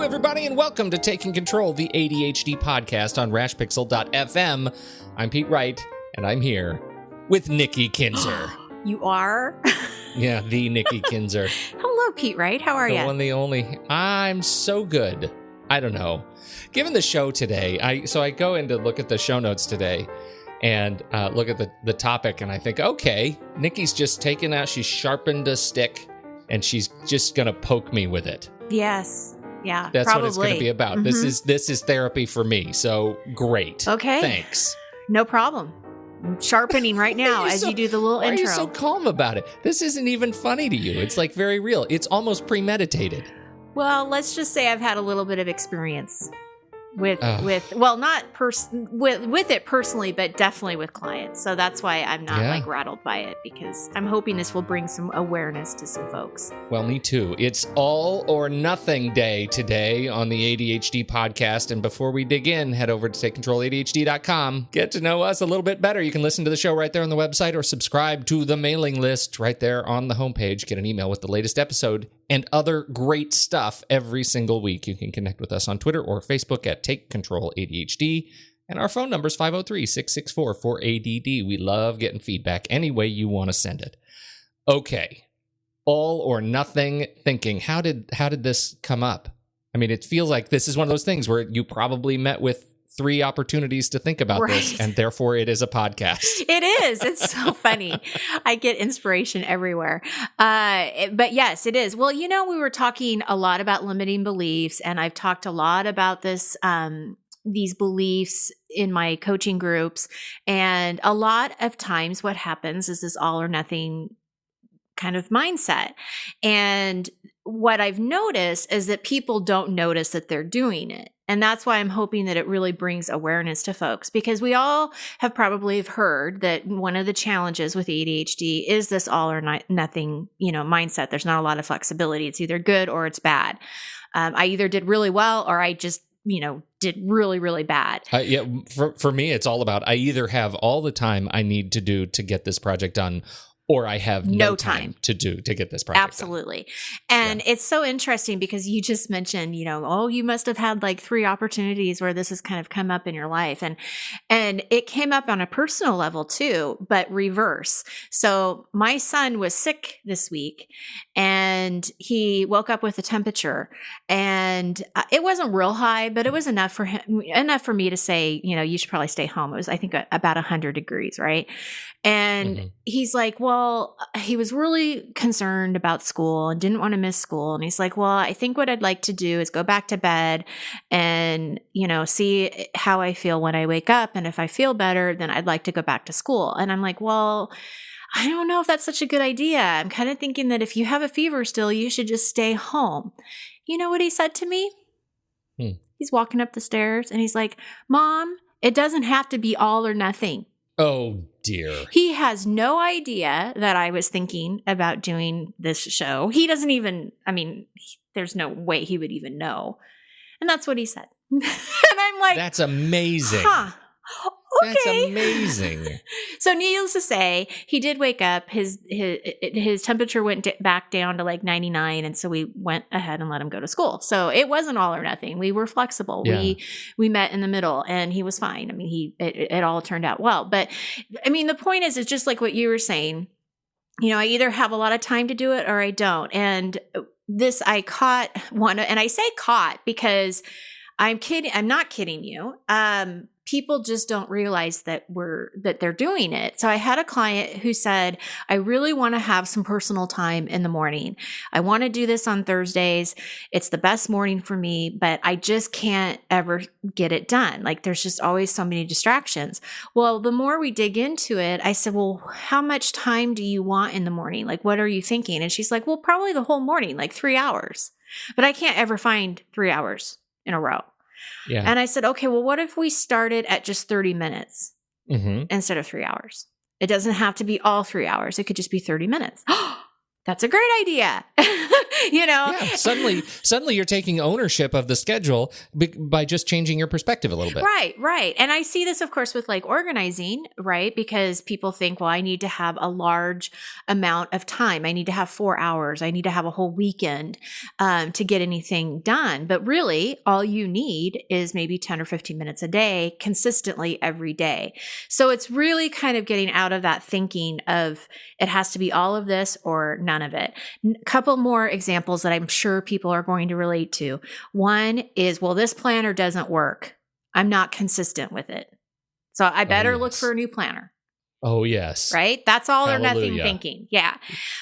everybody, and welcome to Taking Control, the ADHD podcast on rashpixel.fm. I'm Pete Wright, and I'm here with Nikki Kinzer. You are? Yeah, the Nikki Kinzer. Hello, Pete Wright. How are you? The one, the only. I'm so good. I don't know. Given the show today, I go in to look at the show notes today and look at the topic, and I think, okay, Nikki's just taken out, she's sharpened a stick, and she's just going to poke me with it. Yes. Yeah, that's probably what it's going to be about. Mm-hmm. This is therapy for me. So great. Okay. Thanks. No problem. I'm sharpening right now as you do the little why intro. Why are you so calm about it? This isn't even funny to you. It's like very real. It's almost premeditated. Well, let's just say I've had a little bit of experience with not with it personally, but definitely with clients. So that's why I'm not like rattled by it, because I'm hoping this will bring some awareness to some folks. Well, me too. It's all or nothing day today on the ADHD podcast. And before we dig in, head over to takecontroladhd.com. Get to know us a little bit better. You can listen to the show right there on the website or subscribe to the mailing list right there on the homepage. Get an email with the latest episode and other great stuff every single week. You can connect with us on Twitter or Facebook at Take Control ADHD. And our phone number is 503-664-4ADD. We love getting feedback any way you want to send it. Okay. All or nothing thinking. How did this come up? I mean, it feels like this is one of those things where you probably met with 3 opportunities to think about this, and therefore it is a podcast. It is. It's so funny. I get inspiration everywhere. But yes, it is. Well, we were talking a lot about limiting beliefs, and I've talked a lot about this, these beliefs in my coaching groups. And a lot of times what happens is this all or nothing kind of mindset. And what I've noticed is that people don't notice that they're doing it. And that's why I'm hoping that it really brings awareness to folks, because we all have probably heard that one of the challenges with ADHD is this all or nothing, mindset. There's not a lot of flexibility. It's either good or it's bad. I either did really well or I just, did really, really bad. For me, it's all about, I either have all the time I need to do to get this project done, or I have no time to get this project Absolutely. Done. And it's so interesting because you just mentioned, you must have had like 3 opportunities where this has kind of come up in your life. And it came up on a personal level too, but reverse. So my son was sick this week and he woke up with a temperature, and it wasn't real high, but it was enough for me to say, you should probably stay home. It was, I think, about 100 degrees. Right. And he's like, well, he was really concerned about school and didn't want to miss school. And he's like, well, I think what I'd like to do is go back to bed and, see how I feel when I wake up. And if I feel better, then I'd like to go back to school. And I'm like, well, I don't know if that's such a good idea. I'm kind of thinking that if you have a fever still, you should just stay home. You know what he said to me? He's walking up the stairs and he's like, Mom, it doesn't have to be all or nothing. Oh, dear. He has no idea that I was thinking about doing this show. He doesn't even, there's no way he would even know. And that's what he said. And I'm like, that's amazing. Huh. Okay. That's amazing. So needless to say, he did wake up. His temperature went back down to like 99. And so we went ahead and let him go to school. So it wasn't all or nothing. We were flexible. Yeah. We met in the middle and he was fine. It all turned out well. But the point is, it's just like what you were saying. I either have a lot of time to do it or I don't. And this, I caught one, and I say caught because I'm kidding. I'm not kidding you. People just don't realize that they're doing it. So I had a client who said, I really want to have some personal time in the morning. I want to do this on Thursdays. It's the best morning for me, but I just can't ever get it done. Like there's just always so many distractions. Well, the more we dig into it, I said, well, how much time do you want in the morning? Like, what are you thinking? And she's like, well, probably the whole morning, like 3 hours, but I can't ever find 3 hours in a row. Yeah. And I said, okay, well, what if we started at just 30 minutes instead of 3 hours? It doesn't have to be all 3 hours. It could just be 30 minutes. That's a great idea. Yeah, suddenly you're taking ownership of the schedule by just changing your perspective a little bit. Right. And I see this, of course, with like organizing, right? Because people think, well, I need to have a large amount of time. I need to have 4 hours. I need to have a whole weekend to get anything done. But really, all you need is maybe 10 or 15 minutes a day, consistently every day. So it's really kind of getting out of that thinking of it has to be all of this or none of it. A couple more examples that I'm sure people are going to relate to. One is, well, this planner doesn't work. I'm not consistent with it. So I better look for a new planner. Oh, yes. Right? That's all Hallelujah. or nothing thinking. Yeah.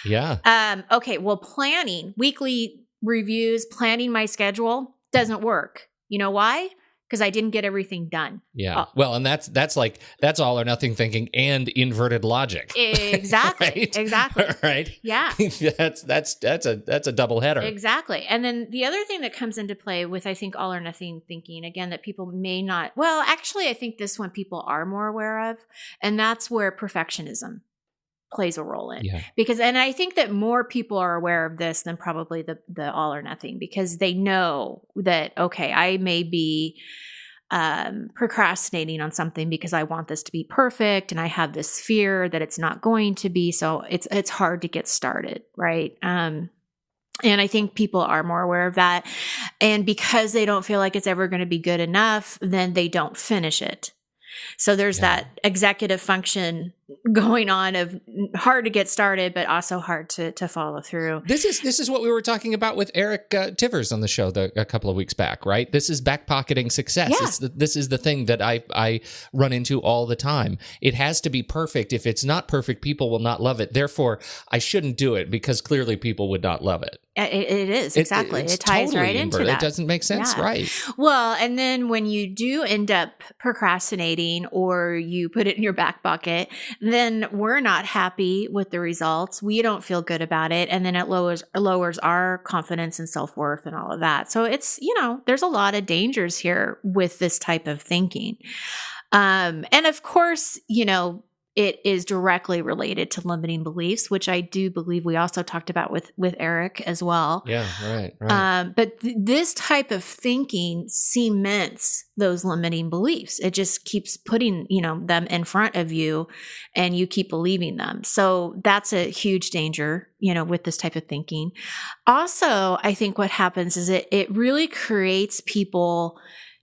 Yeah. Okay. Well, planning, weekly reviews, planning my schedule doesn't work. You know why? Because I didn't get everything done. Yeah. Well, and that's all or nothing thinking and inverted logic. Exactly. Right? Exactly. Right. Yeah. that's a double header. Exactly. And then the other thing that comes into play with, I think, all or nothing thinking, again, that people may not, well, actually, I think this one people are more aware of, and that's where perfectionism plays a role in. Because, and I think that more people are aware of this than probably the all or nothing, because they know that, okay, I may be procrastinating on something because I want this to be perfect, and I have this fear that it's not going to be, so it's hard to get started, right? And I think people are more aware of that, and because they don't feel like it's ever going to be good enough, then they don't finish it. So there's that executive function going on of hard to get started, but also hard to follow through. This is what we were talking about with Eric Tivers on the show a couple of weeks back, right? This is backpocketing success. Yeah. This is the thing that I run into all the time. It has to be perfect. If it's not perfect, people will not love it. Therefore, I shouldn't do it because clearly people would not love it. It is, exactly. It ties totally right into that. It doesn't make sense, right? Well, and then when you do end up procrastinating or you put it in your back bucket, then we're not happy with the results. We don't feel good about it. And then it lowers our confidence and self-worth and all of that. So it's, there's a lot of dangers here with this type of thinking. And of course, it is directly related to limiting beliefs, which I do believe we also talked about with Eric as well. Yeah, right. But this type of thinking cements those limiting beliefs. It just keeps putting, them in front of you, and you keep believing them. So that's a huge danger, with this type of thinking. Also, I think what happens is it really creates people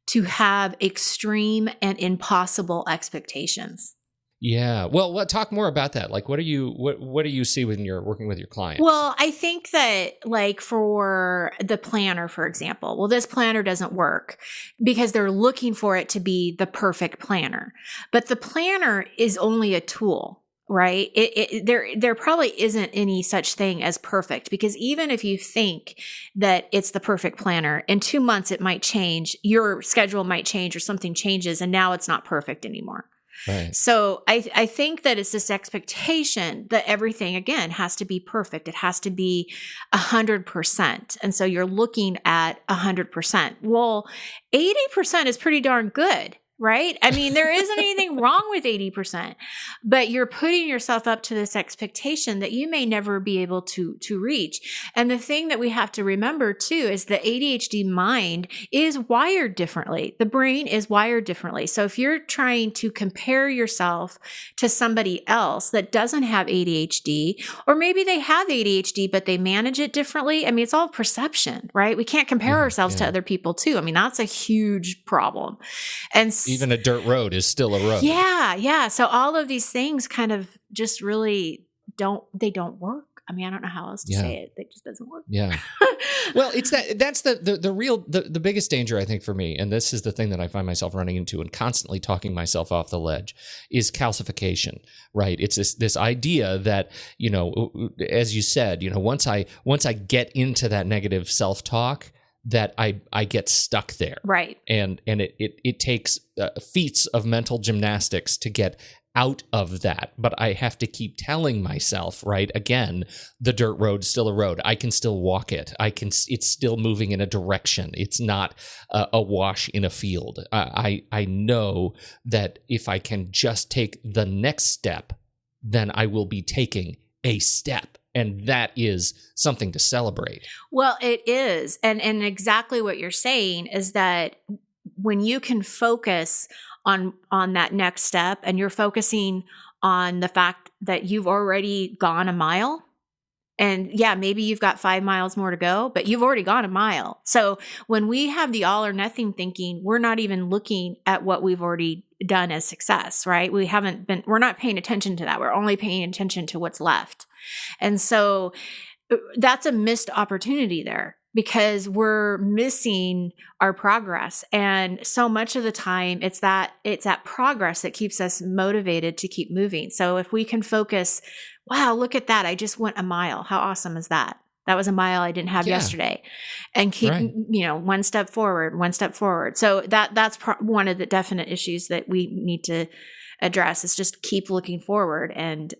to have extreme and impossible expectations. Yeah. Well, talk more about that. Like, what do you see when you're working with your clients? Well, I think that, like, for the planner, for example, well, this planner doesn't work because they're looking for it to be the perfect planner. But the planner is only a tool, right? There probably isn't any such thing as perfect, because even if you think that it's the perfect planner, in 2 months it might change, your schedule might change, or something changes, and now it's not perfect anymore. Right. So I think that it's this expectation that everything, again, has to be perfect. It has to be 100%. And so you're looking at 100%. Well, 80% is pretty darn good, right? I mean, there isn't anything wrong with 80%, but you're putting yourself up to this expectation that you may never be able to reach. And the thing that we have to remember too is the ADHD mind is wired differently. The brain is wired differently. So if you're trying to compare yourself to somebody else that doesn't have ADHD, or maybe they have ADHD, but they manage it differently. I mean, it's all perception, right? We can't compare ourselves to other people too. I mean, that's a huge problem. And even a dirt road is still a road. Yeah. So all of these things kind of just really don't work. I mean, I don't know how else to say it. It just doesn't work. Yeah. Well, that's the biggest danger, I think, for me. And this is the thing that I find myself running into and constantly talking myself off the ledge, is calcification, right? It's this idea that, as you said, once I get into that negative self-talk, that I get stuck there. Right. And it takes feats of mental gymnastics to get out of that. But I have to keep telling myself, right, again, the dirt road's still a road. I can still walk it. It's still moving in a direction. It's not a wash in a field. I know that if I can just take the next step, then I will be taking a step. And that is something to celebrate. Well, it is. And exactly what you're saying is that when you can focus on that next step, and you're focusing on the fact that you've already gone a mile, and yeah, maybe you've got 5 miles more to go, but you've already gone a mile. So when we have the all or nothing thinking, we're not even looking at what we've already done as success, right? We're not paying attention to that. We're only paying attention to what's left. And so that's a missed opportunity there, because we're missing our progress. And so much of the time it's that progress that keeps us motivated to keep moving. So if we can focus, wow, look at that. I just went a mile. How awesome is that? That was a mile I didn't have yesterday. And keep, one step forward, one step forward. So that's one of the definite issues that we need to address, is just keep looking forward and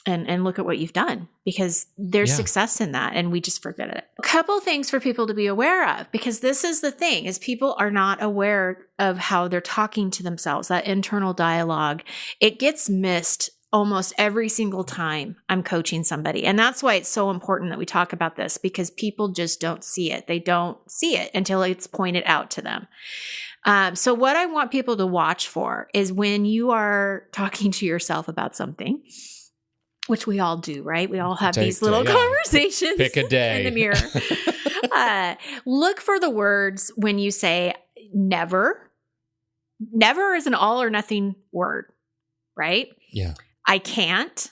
look at what you've done, because there's success in that, and we just forget it. A couple things for people to be aware of, because this is the thing, is people are not aware of how they're talking to themselves, that internal dialogue. It gets missed almost every single time I'm coaching somebody. And that's why it's so important that we talk about this, because people just don't see it. They don't see it until it's pointed out to them. So what I want people to watch for is when you are talking to yourself about something, which we all do, right? We all have these little conversations Pick a day. in the mirror. Look for the words when you say never. Never is an all or nothing word, right? Yeah. I can't,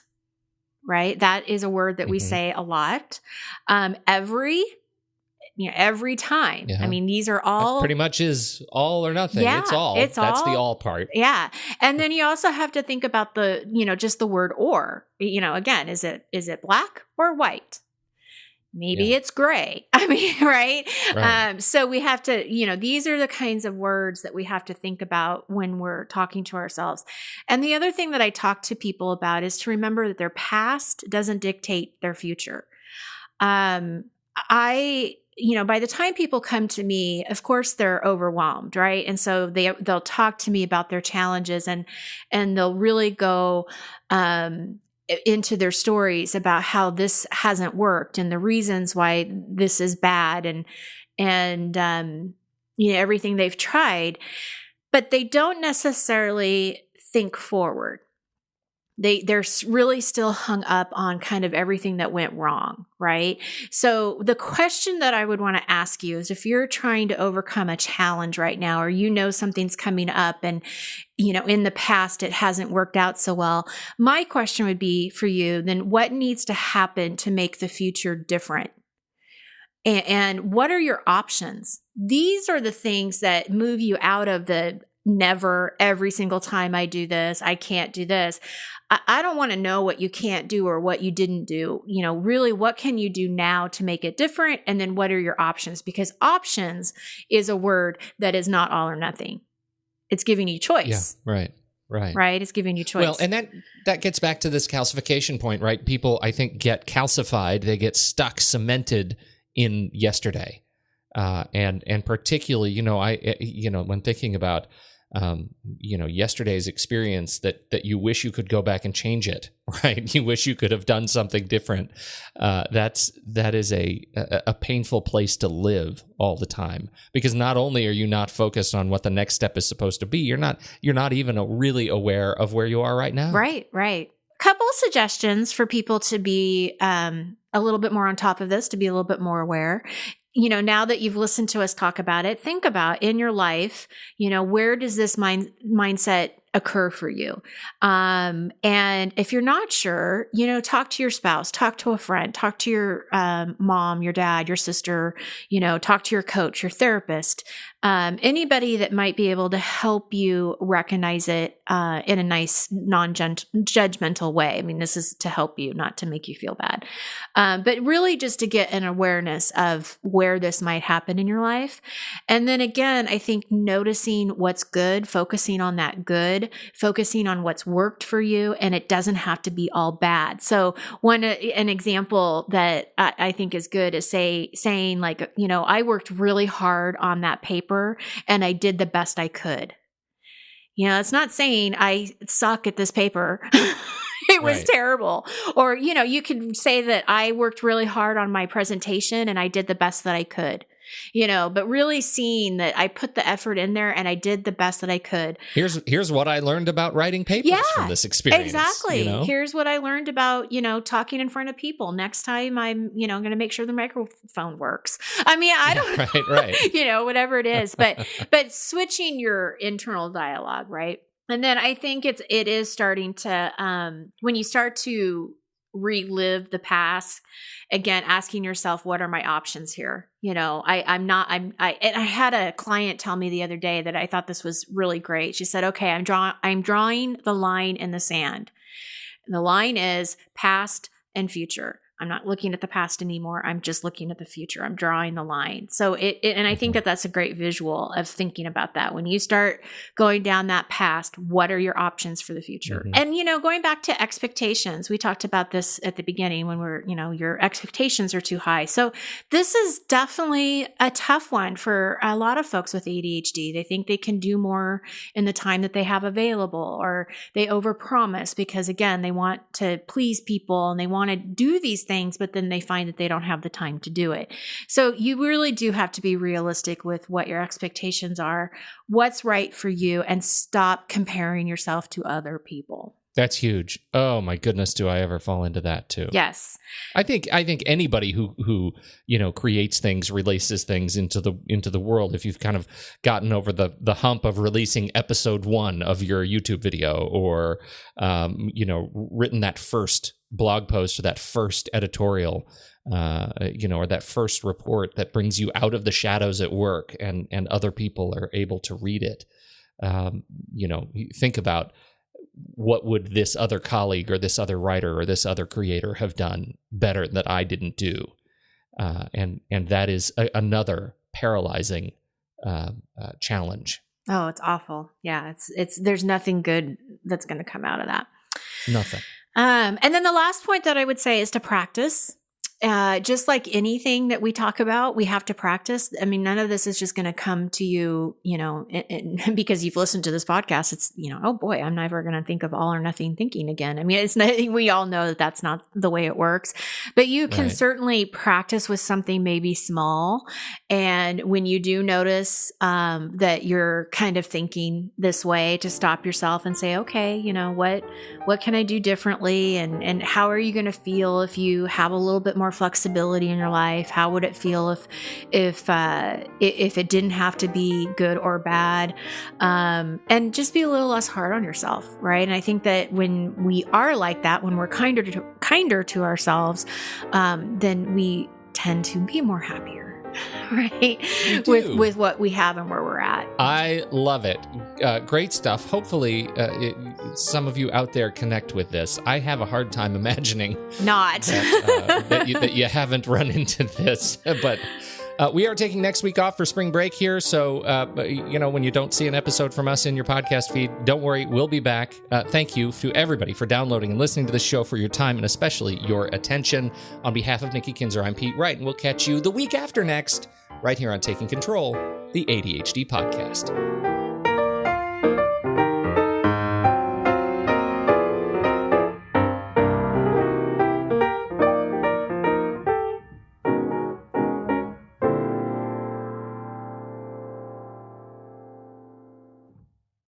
right? That is a word that we say a lot. Every time. Yeah. I mean, these are all... That pretty much is all or nothing. Yeah, it's all. That's the all part. Yeah. And then you also have to think about the, just the word or. Again, is it black or white? Maybe it's gray. I mean, right? So we have to, these are the kinds of words that we have to think about when we're talking to ourselves. And the other thing that I talk to people about is to remember that their past doesn't dictate their future. By the time people come to me, of course, they're overwhelmed, right? And so they'll talk to me about their challenges, and they'll really go into their stories about how this hasn't worked and the reasons why this is bad, and everything they've tried, but they don't necessarily think forward. They're really still hung up on kind of everything that went wrong, right? So the question that I would want to ask you is, if you're trying to overcome a challenge right now, or something's coming up and in the past it hasn't worked out so well, my question would be for you, then what needs to happen to make the future different? And what are your options? These are the things that move you out of the never, every single time I do this, I can't do this. I don't want to know what you can't do or what you didn't do. Really, what can you do now to make it different? And then what are your options? Because options is a word that is not all or nothing. It's giving you choice. Yeah, right. Right? It's giving you choice. Well, and that gets back to this calcification point, right? People, I think, get calcified. They get stuck, cemented in yesterday. And particularly, when thinking about yesterday's experience, that you wish you could go back and change it, right? You wish you could have done something different. That is a painful place to live all the time, because not only are you not focused on what the next step is supposed to be, you're not even really aware of where you are right now. Right. Couple suggestions for people to be a little bit more on top of this, to be a little bit more aware. Now that you've listened to us talk about it, think about in your life, where does this mindset occur for you? And if you're not sure, talk to your spouse, talk to a friend, talk to your mom, your dad, your sister, talk to your coach, your therapist, anybody that might be able to help you recognize it in a nice, non-judgmental way. I mean, this is to help you, not to make you feel bad, but really just to get an awareness of where this might happen in your life. And then again, I think noticing what's good, focusing on that good, focusing on what's worked for you, and it doesn't have to be all bad. So an example that I think is good is saying like, I worked really hard on that paper and I did the best I could. It's not saying I suck at this paper. It was terrible. Or, you could say that I worked really hard on my presentation and I did the best that I could. But really seeing that I put the effort in there and I ddid the best that I could. Here's what I learned about writing papers from this experience. Exactly. Here's what I learned about, talking in front of people. Next time I'm, going to make sure the microphone works. I mean, I don't right. Whatever it is, but switching your internal dialogue, right? And then I think it is starting to, when you start to relive the past, again, asking yourself, what are my options here? I had a client tell me the other day that I thought this was really great. She said, okay, I'm drawing the line in the sand. The line is past and future. I'm not looking at the past anymore. I'm just looking at the future. I'm drawing the line. So and I think that that's a great visual of thinking about that. When you start going down that past, what are your options for the future? And, going back to expectations, we talked about this at the beginning when your expectations are too high. So this is definitely a tough one for a lot of folks with ADHD. They think they can do more in the time that they have available, or they overpromise because, again, they want to please people and they want to do these things, but then they find that they don't have the time to do it. So you really do have to be realistic with what your expectations are, what's right for you, and stop comparing yourself to other people. That's huge. Oh my goodness, do I ever fall into that too? Yes. I think anybody who creates things, releases things into the world, if you've kind of gotten over the hump of releasing episode 1 of your YouTube video, or written that first blog post or that first editorial, or that first report that brings you out of the shadows at work, and other people are able to read it. Think about, what would this other colleague or this other writer or this other creator have done better that I didn't do? And that is another paralyzing challenge. Oh, it's awful. Yeah, there's nothing good that's going to come out of that. Nothing. And then the last point that I would say is to practice. Just like anything that we talk about, we have to practice. I mean, none of this is just going to come to you, because you've listened to this podcast. It's, oh boy, I'm never going to think of all or nothing thinking again. I mean, it's nothing. We all know that that's not the way it works, but you can certainly practice with something maybe small. And when you do notice, that you're kind of thinking this way, to stop yourself and say, okay, what can I do differently? And how are you going to feel if you have a little bit more flexibility in your life? How would it feel if it didn't have to be good or bad? And just be a little less hard on yourself, right? And I think that when we are like that, when we're kinder to ourselves, then we tend to be more happier. Right, with what we have and where we're at. I love it. Great stuff. Hopefully, some of you out there connect with this. I have a hard time imagining that you haven't run into this, but. We are taking next week off for spring break here, so when you don't see an episode from us in your podcast feed, don't worry, we'll be back. Thank you to everybody for downloading and listening to the show, for your time and especially your attention. On behalf of Nikki Kinzer, I'm Pete Wright, and we'll catch you the week after next, right here on Taking Control, the ADHD podcast.